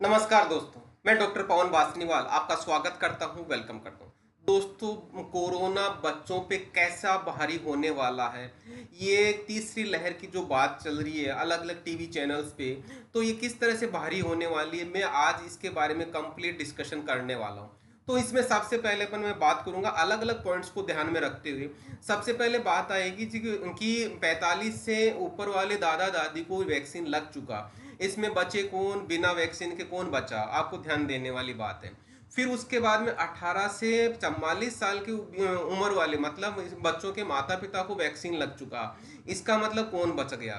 नमस्कार दोस्तों, मैं डॉक्टर पवन बासनीवाल आपका स्वागत करता हूं, वेलकम करता हूं। दोस्तों, कोरोना बच्चों पे कैसा भारी होने वाला है, ये तीसरी लहर की जो बात चल रही है अलग अलग टीवी चैनल्स पे, तो ये किस तरह से भारी होने वाली है, मैं आज इसके बारे में कंप्लीट डिस्कशन करने वाला हूं। तो इसमें सबसे पहले अपन मैं बात करूंगा अलग अलग पॉइंट्स को ध्यान में रखते हुए। सबसे पहले बात आएगी जी कि 45 से ऊपर वाले दादा दादी को वैक्सीन लग चुका, इसमें बचे कौन, बिना वैक्सीन के कौन बचा, आपको ध्यान देने वाली बात है। फिर उसके बाद में 18 से 44 साल की उम्र वाले मतलब बच्चों के माता पिता को वैक्सीन लग चुका, इसका मतलब कौन बच गया।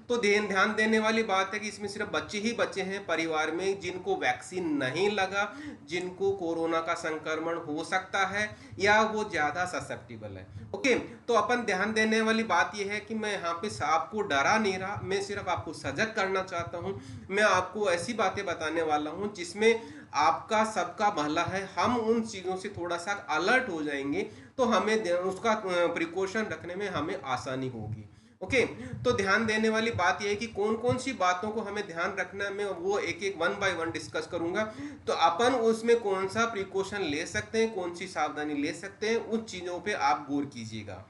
तो ध्यान देने वाली बात है कि इसमें सिर्फ बच्चे ही बचे हैं परिवार में जिनको वैक्सीन नहीं लगा, जिनको कोरोना का संक्रमण हो सकता है या वो ज़्यादा ससेप्टिबल है। ओके, तो अपन ध्यान देने वाली बात यह है कि मैं यहाँ पे आपको डरा नहीं रहा, मैं सिर्फ आपको सजग करना चाहता हूँ। मैं आपको ऐसी बातें बताने वाला हूँ जिसमें आपका सबका भला है। हम उन चीज़ों से थोड़ा सा अलर्ट हो जाएंगे तो हमें उसका प्रिकॉशन रखने में हमें आसानी होगी। ओके, तो ध्यान देने वाली बात यह है कि कौन कौन सी बातों को हमें ध्यान रखना है, मैं वो एक एक वन बाय वन डिस्कस करूंगा। तो अपन उसमें कौन सा प्रिकॉशन ले सकते हैं, कौन सी सावधानी ले सकते हैं, उन चीज़ों पे आप गौर कीजिएगा।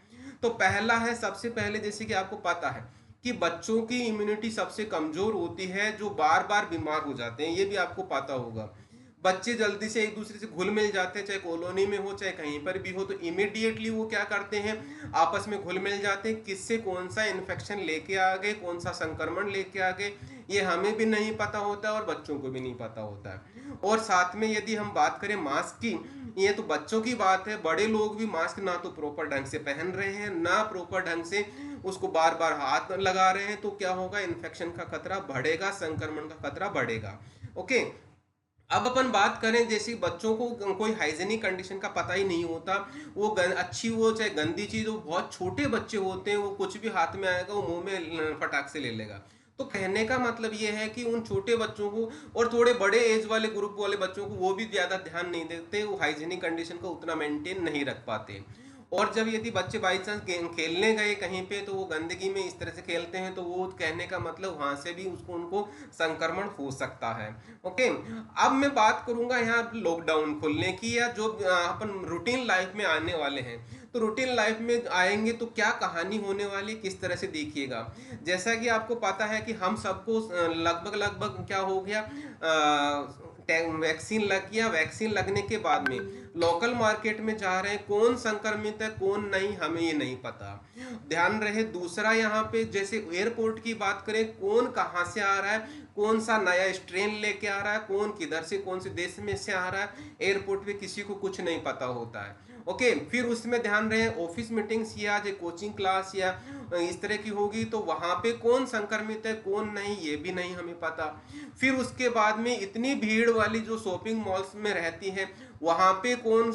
तो पहला है, सबसे पहले जैसे कि आपको पता है कि बच्चों की इम्यूनिटी सबसे कमजोर होती है, जो बार बार बीमार हो जाते हैं, ये भी आपको पता होगा। बच्चे जल्दी से एक दूसरे से घुल मिल जाते हैं, चाहे कॉलोनी में हो चाहे कहीं पर भी हो, तो इमीडिएटली वो क्या करते हैं, आपस में घुल मिल जाते हैं। किससे कौन सा इन्फेक्शन लेके आ गए, कौन सा संक्रमण लेके आ गए, ये हमें भी नहीं पता होता है और बच्चों को भी नहीं पता होता है। और साथ में यदि हम बात करें मास्क की, ये तो बच्चों की बात है, बड़े लोग भी मास्क ना तो प्रॉपर ढंग से पहन रहे हैं, ना प्रॉपर ढंग से उसको बार बार हाथ लगा रहे हैं, तो क्या होगा, इन्फेक्शन का खतरा बढ़ेगा, संक्रमण का खतरा बढ़ेगा। ओके, अब अपन बात करें, जैसे बच्चों को कोई हाइजीनिक कंडीशन का पता ही नहीं होता, वो अच्छी वो चाहे गंदी चीज, वो बहुत छोटे बच्चे होते हैं, वो कुछ भी हाथ में आएगा वो मुंह में फटाक से ले लेगा। तो कहने का मतलब ये है कि उन छोटे बच्चों को और थोड़े बड़े एज वाले ग्रुप वाले बच्चों को वो भी ज्यादा ध्यान नहीं देते, वो हाइजीनिक कंडीशन को उतना मेंटेन नहीं रख पाते। और जब यदि बच्चे बाई चांस खेलने गए कहीं पे, तो वो गंदगी में इस तरह से खेलते हैं, तो वो कहने का मतलब वहां से भी उसको उनको संक्रमण हो सकता है। ओके, अब मैं बात करूंगा यहाँ लॉकडाउन खुलने की, या जो अपन रूटीन लाइफ में आने वाले हैं। तो रूटीन लाइफ में आएंगे तो क्या कहानी होने वाली, किस तरह से देखिएगा। जैसा कि आपको पता है कि हम सबको लगभग लगभग क्या हो गया, वैक्सीन लग गया। वैक्सीन लगने के बाद में लोकल मार्केट में जा रहे हैं, कौन संक्रमित है कौन नहीं हमें ये नहीं पता। ध्यान रहे, दूसरा यहाँ पे जैसे एयरपोर्ट की बात करें, कौन कहाँ से आ रहा है, कौन सा नया स्ट्रेन लेके आ रहा है, कौन किधर से कौन से देश में से आ रहा है, एयरपोर्ट पे किसी को कुछ नहीं पता होता है। ओके, फिर उसमें ध्यान रहे, ऑफिस मीटिंग्स या जो कोचिंग क्लास या इस तरह की होगी, तो वहां पे कौन संक्रमित है कौन नहीं ये भी नहीं हमें पता। फिर उसके बाद में इतनी भीड़ वाली जो शॉपिंग मॉल्स में रहती है, वहां पे कौन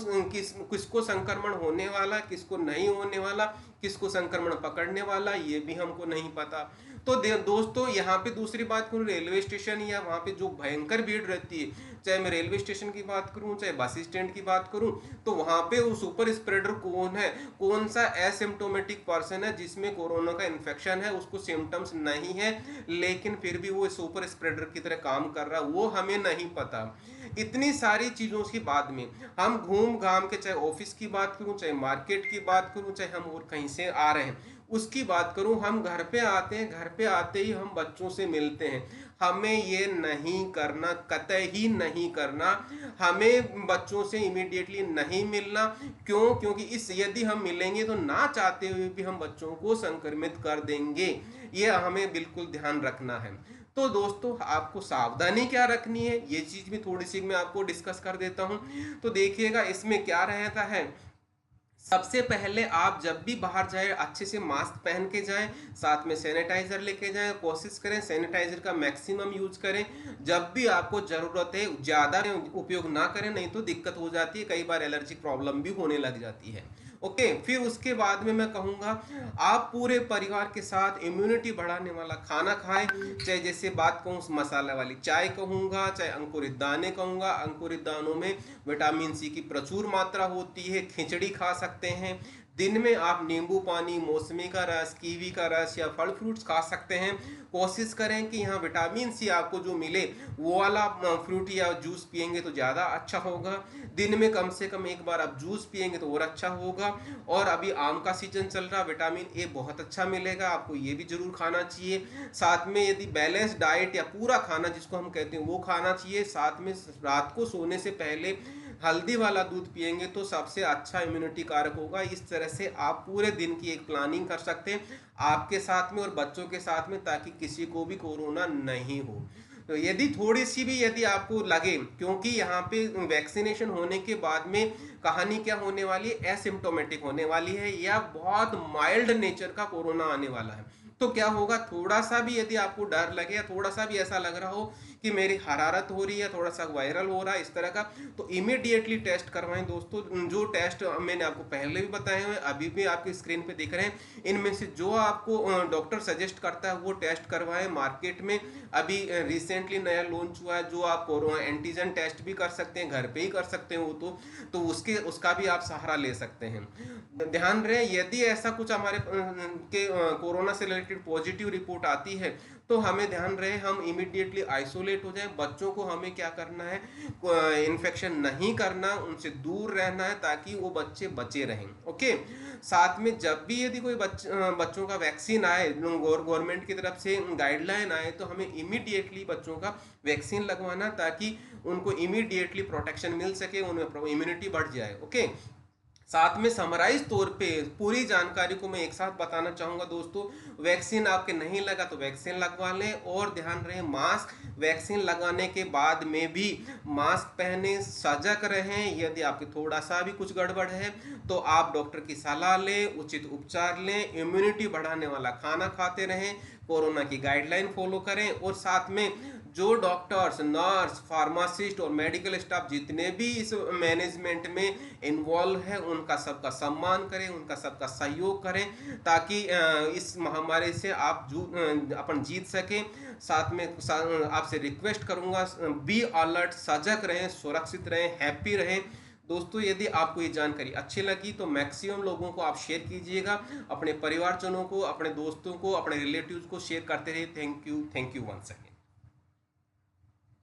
किसको संक्रमण होने वाला, किसको नहीं होने वाला, किसको संक्रमण पकड़ने वाला, ये भी हमको नहीं पता। तो दोस्तों, यहाँ पे दूसरी बात करूँ, रेलवे स्टेशन या वहाँ पे जो भयंकर भीड़ रहती है, चाहे मैं रेलवे स्टेशन की बात करूँ चाहे बस स्टैंड की बात करूँ, तो वहाँ पे वो सुपर स्प्रेडर कौन है, कौन सा एसिम्टोमेटिक पर्सन है जिसमें कोरोना का इन्फेक्शन है, उसको सिम्टम्स नहीं है लेकिन फिर भी वो सुपर स्प्रेडर की तरह काम कर रहा है, वो हमें नहीं पता। इतनी सारी चीज़ों की बाद में हम घूम घाम के, चाहे ऑफिस की बात करूँ चाहे मार्केट की बात करूँ चाहे हम और कहीं से आ रहे हैं उसकी बात करूं, हम घर पे आते हैं, घर पे आते ही हम बच्चों से मिलते हैं। हमें ये नहीं करना, कतई नहीं करना, हमें बच्चों से इमीडिएटली नहीं मिलना। क्यों? क्योंकि इस यदि हम मिलेंगे तो ना चाहते हुए भी हम बच्चों को संक्रमित कर देंगे, ये हमें बिल्कुल ध्यान रखना है। तो दोस्तों, आपको सावधानी क्या रखनी है, ये चीज भी थोड़ी सी मैं आपको डिस्कस कर देता हूं। तो देखिएगा इसमें क्या रहता है। सबसे पहले आप जब भी बाहर जाए अच्छे से मास्क पहन के जाएं, साथ में सैनिटाइजर लेके जाएं, कोशिश करें सैनिटाइजर का मैक्सिमम यूज करें। जब भी आपको जरूरत है ज़्यादा उपयोग ना करें, नहीं तो दिक्कत हो जाती है, कई बार एलर्जिक प्रॉब्लम भी होने लग जाती है। ओके, फिर उसके बाद में मैं कहूँगा आप पूरे परिवार के साथ इम्यूनिटी बढ़ाने वाला खाना खाएं, चाहे जैसे बात कहूँ मसाला वाली चाय कहूँगा, चाहे अंकुरित दाने कहूँगा। अंकुरित दानों में विटामिन सी की प्रचुर मात्रा होती है, खिचड़ी खा सकते हैं, दिन में आप नींबू पानी, मौसमी का रस, कीवी का रस या फल फ्रूट्स खा सकते हैं। कोशिश करें कि यहाँ विटामिन सी आपको जो मिले वो वाला फ्रूट या जूस पियेंगे तो ज़्यादा अच्छा होगा। दिन में कम से कम एक बार आप जूस पियेंगे तो और अच्छा होगा। और अभी आम का सीजन चल रहा, विटामिन ए बहुत अच्छा मिलेगा आपको, ये भी जरूर खाना चाहिए। साथ में यदि बैलेंस डाइट या पूरा खाना जिसको हम कहते हैं वो खाना चाहिए। साथ में रात को सोने से पहले हल्दी वाला दूध पियेंगे तो सबसे अच्छा इम्यूनिटी कारक होगा। इस तरह से आप पूरे दिन की एक प्लानिंग कर सकते हैं आपके साथ में और बच्चों के साथ में, ताकि किसी को भी कोरोना नहीं हो। तो यदि थोड़ी सी भी यदि आपको लगे, क्योंकि यहाँ पे वैक्सीनेशन होने के बाद में कहानी क्या होने वाली है, एसिम्टोमेटिक होने वाली है या बहुत माइल्ड नेचर का कोरोना आने वाला है। तो क्या होगा, थोड़ा सा भी यदि आपको डर लगे या थोड़ा सा भी ऐसा लग रहा हो कि मेरी हरारत हो रही है, थोड़ा सा वायरल हो रहा है इस तरह का, तो इमीडिएटली टेस्ट करवाएं दोस्तों। जो टेस्ट मैंने आपको पहले भी बताए हुए, अभी भी आपकी स्क्रीन पे दिख रहे हैं, इनमें से जो आपको डॉक्टर सजेस्ट करता है वो टेस्ट करवाएं। मार्केट में अभी रिसेंटली नया लॉन्च हुआ है जो आप एंटीजन टेस्ट भी कर सकते हैं, घर पे ही कर सकते हैं वो तो उसका भी आप सहारा ले सकते हैं। ध्यान रहे, यदि ऐसा कुछ हमारे के कोरोना से रिलेटेड पॉजिटिव रिपोर्ट आती है तो हमें ध्यान रहे हम इमीडिएटली आइसोलेट हो जाएं। बच्चों को हमें क्या करना है, इन्फेक्शन नहीं करना, उनसे दूर रहना है ताकि वो बच्चे बचे रहें। ओके, साथ में जब भी यदि कोई बच्चों का वैक्सीन आए, गवर्नमेंट की तरफ से गाइडलाइन आए, तो हमें इमीडिएटली बच्चों का वैक्सीन लगवाना ताकि उनको इमीडिएटली प्रोटेक्शन मिल सके, उनमें इम्यूनिटी बढ़ जाए। ओके, साथ में समराइज तौर पे पूरी जानकारी को मैं एक साथ बताना चाहूँगा दोस्तों। वैक्सीन आपके नहीं लगा तो वैक्सीन लगवा लें, और ध्यान रहे मास्क, वैक्सीन लगाने के बाद में भी मास्क पहने, सजग रहें। यदि आपके थोड़ा सा भी कुछ गड़बड़ है तो आप डॉक्टर की सलाह लें, उचित उपचार लें, इम्यूनिटी बढ़ाने वाला खाना खाते रहें, कोरोना की गाइडलाइन फॉलो करें, और साथ में जो डॉक्टर्स, नर्स, फार्मासिस्ट और मेडिकल स्टाफ जितने भी इस मैनेजमेंट में इन्वॉल्व है उनका सबका सम्मान करें, उनका सबका सहयोग करें, ताकि इस महामारी से आप अपन जीत सकें। साथ में आपसे रिक्वेस्ट करूंगा, बी अलर्ट, सजग रहें, सुरक्षित रहें, हैप्पी रहें। दोस्तों यदि आपको ये जानकारी अच्छी लगी तो मैक्सिमम लोगों को आप शेयर कीजिएगा, अपने परिवारजनों को, अपने दोस्तों को, अपने रिलेटिव्स को शेयर करते रहिए। Thank you once again.